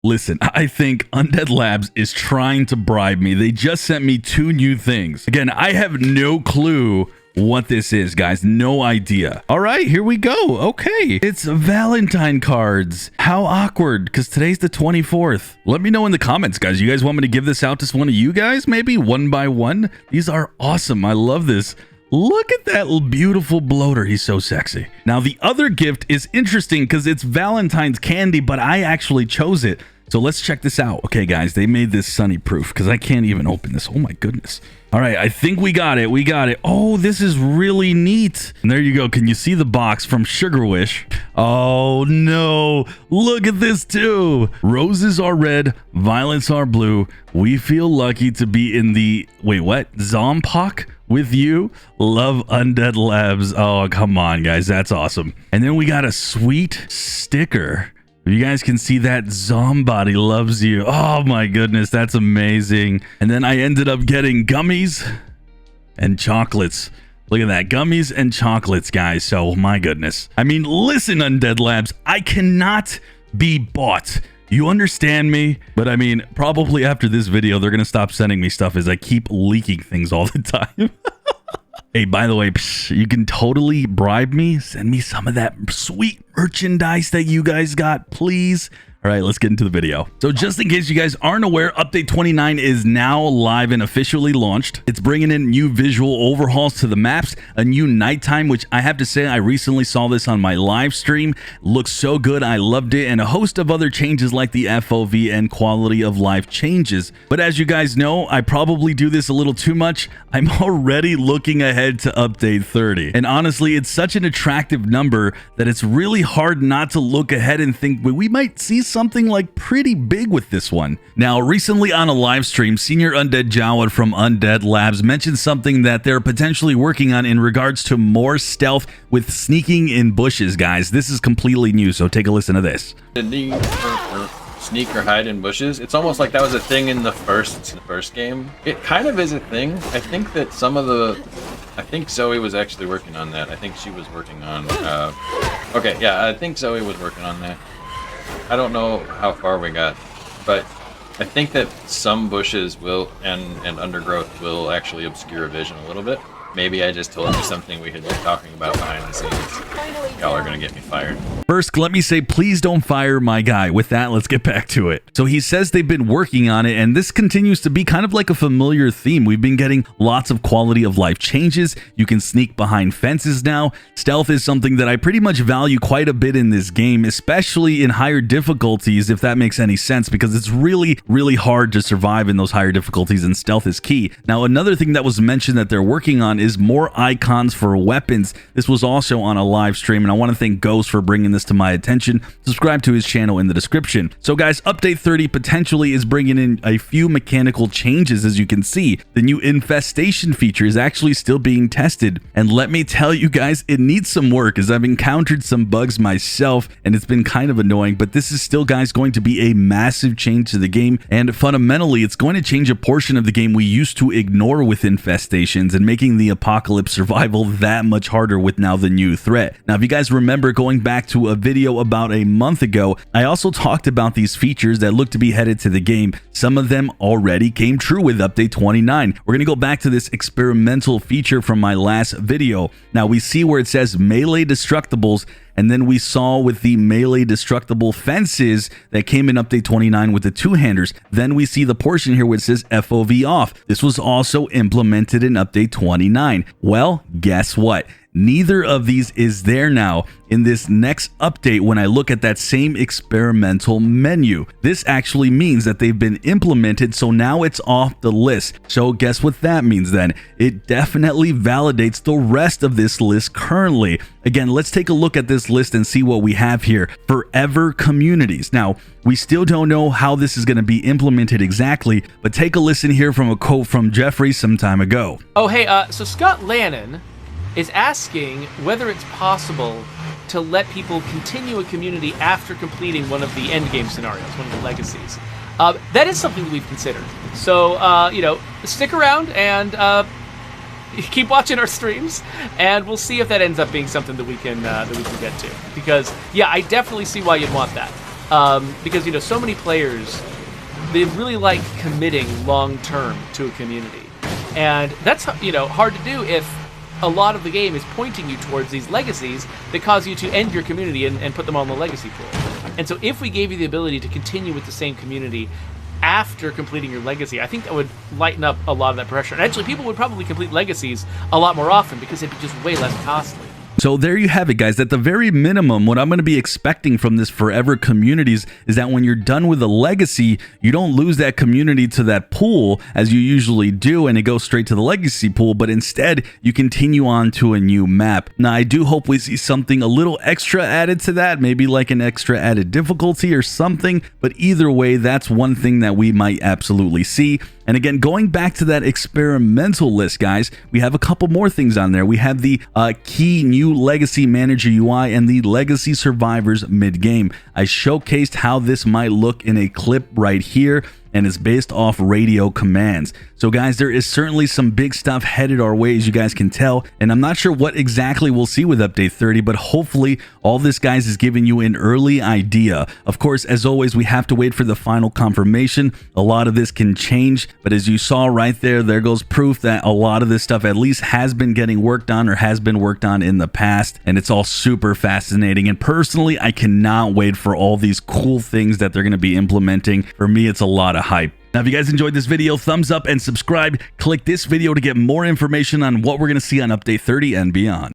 Listen, I think Undead Labs is trying to bribe me. They just sent me 2 new things. Again, I have no clue what this is, guys. No idea. All right, here we go. Okay, it's Valentine cards. How awkward, because today's the 24th. Let me know in the comments, guys. You guys want me to give this out to one of you guys, maybe one by one? These are awesome. I love this. Look at that beautiful bloater. He's so sexy. Now, the other gift is interesting because it's Valentine's candy, but I actually chose it. So let's check this out. Okay, guys, they made this Sunny proof because I can't even open this. Oh, my goodness. All right, I think we got it. We got it. Oh, this is really neat. And there you go. Can you see the box from Sugar Wish? Oh, no. Look at this, too. Roses are red. Violets are blue. We feel lucky to be in the... Wait, what? Zompok? With you. Love Undead Labs. Oh, come on, guys. That's awesome. And then we got a sweet sticker. If you guys can see that, Zombody loves you. Oh my goodness, that's amazing. And then I ended up getting gummies and chocolates. Look at that, gummies and chocolates, guys. So my goodness. I mean, listen, Undead Labs, I cannot be bought. You understand me? But I mean, probably after this video, they're gonna stop sending me stuff as I keep leaking things all the time. Hey, by the way, you can totally bribe me. Send me some of that sweet merchandise that you guys got, please. All right, let's get into the video. So just in case you guys aren't aware, Update 29 is now live and officially launched. It's bringing in new visual overhauls to the maps, a new nighttime, which I have to say, I recently saw this on my live stream. Looks so good. I loved it. And a host of other changes like the FOV and quality of life changes. But as you guys know, I probably do this a little too much. I'm already looking ahead to Update 30. And honestly, it's such an attractive number that it's really hard not to look ahead and think, well, we might see something like pretty big with this one. Now, recently on a live stream, Senior Undead Jawad from Undead Labs mentioned something that they're potentially working on in regards to more stealth with sneaking in bushes, guys. This is completely new, so take a listen to this. Sneak or hide in bushes. It's almost like that was a thing in the first game. It kind of is a thing. I think that some of the... I think Zoe was actually working on that. I think she was working on... okay, yeah, I think Zoe was working on that. I don't know how far we got, but I think that some bushes will and undergrowth will actually obscure vision a little bit. Maybe I just told you something we had been talking about behind the scenes. Y'all are gonna get me fired. First, let me say, please don't fire my guy. With that, let's get back to it. So he says they've been working on it, and this continues to be kind of like a familiar theme. We've been getting lots of quality of life changes. You can sneak behind fences now. Stealth is something that I pretty much value quite a bit in this game, especially in higher difficulties, if that makes any sense, because it's really, really hard to survive in those higher difficulties, and stealth is key. Now, another thing that was mentioned that they're working on is more icons for weapons. This was also on a live stream, and I want to thank Ghost for bringing this to my attention. Subscribe to his channel in the description. So guys, Update 30 potentially is bringing in a few mechanical changes. As you can see, the new infestation feature is actually still being tested, and let me tell you guys, it needs some work as I've encountered some bugs myself, and it's been kind of annoying. But this is still, guys, going to be a massive change to the game, and fundamentally it's going to change a portion of the game we used to ignore with infestations, and making the apocalypse survival that much harder with now the new threat. Now, if you guys remember going back to a video about a month ago, I also talked about these features that look to be headed to the game. Some of them already came true with Update 29. We're going to go back to this experimental feature from my last video. Now, we see where it says melee destructibles, and then we saw with the melee destructible fences that came in Update 29 with the two-handers. Then we see the portion here where it says FOV off. This was also implemented in Update 29. Well, guess what? Neither of these is there now in this next update when I look at that same experimental menu. This actually means that they've been implemented, so now it's off the list. So guess what that means then? It definitely validates the rest of this list currently. Again, let's take a look at this list and see what we have here. Forever communities. Now, we still don't know how this is going to be implemented exactly, but take a listen here from a quote from Jeffrey some time ago. Oh, hey, so Scott Lannon is asking whether it's possible to let people continue a community after completing one of the endgame scenarios, one of the legacies. That is something that we've considered. So, you know, stick around and keep watching our streams, and we'll see if that ends up being something that we can get to. Because, yeah, I definitely see why you'd want that. because you know so many players, they really like committing long term to a community, and that's hard to do if a lot of the game is pointing you towards these legacies that cause you to end your community and put them on the legacy pool. And so if we gave you the ability to continue with the same community after completing your legacy, I think that would lighten up a lot of that pressure. And actually, people would probably complete legacies a lot more often because it'd be just way less costly. So there you have it, guys. At the very minimum, what I'm going to be expecting from this forever communities is that when you're done with a legacy, you don't lose that community to that pool as you usually do, and it goes straight to the legacy pool, but instead you continue on to a new map. Now, I do hope we see something a little extra added to that, maybe like an extra added difficulty or something, but either way, that's one thing that we might absolutely see. And again, going back to that experimental list, guys, we have a couple more things on there. We have the key new Legacy Manager UI and the Legacy Survivors mid-game. I showcased how this might look in a clip right here, and it's based off radio commands. So guys, there is certainly some big stuff headed our way, as you guys can tell, and I'm not sure what exactly we'll see with update 30, but hopefully all this, guys, is giving you an early idea. Of course, as always, we have to wait for the final confirmation. A lot of this can change, but as you saw right there, there goes proof that a lot of this stuff at least has been getting worked on or has been worked on in the past, and it's all super fascinating. And personally, I cannot wait for all these cool things that they're going to be implementing. For me, it's a lot of hype. Now, if you guys enjoyed this video, thumbs up and subscribe. Click this video to get more information on what we're going to see on update 30 and beyond.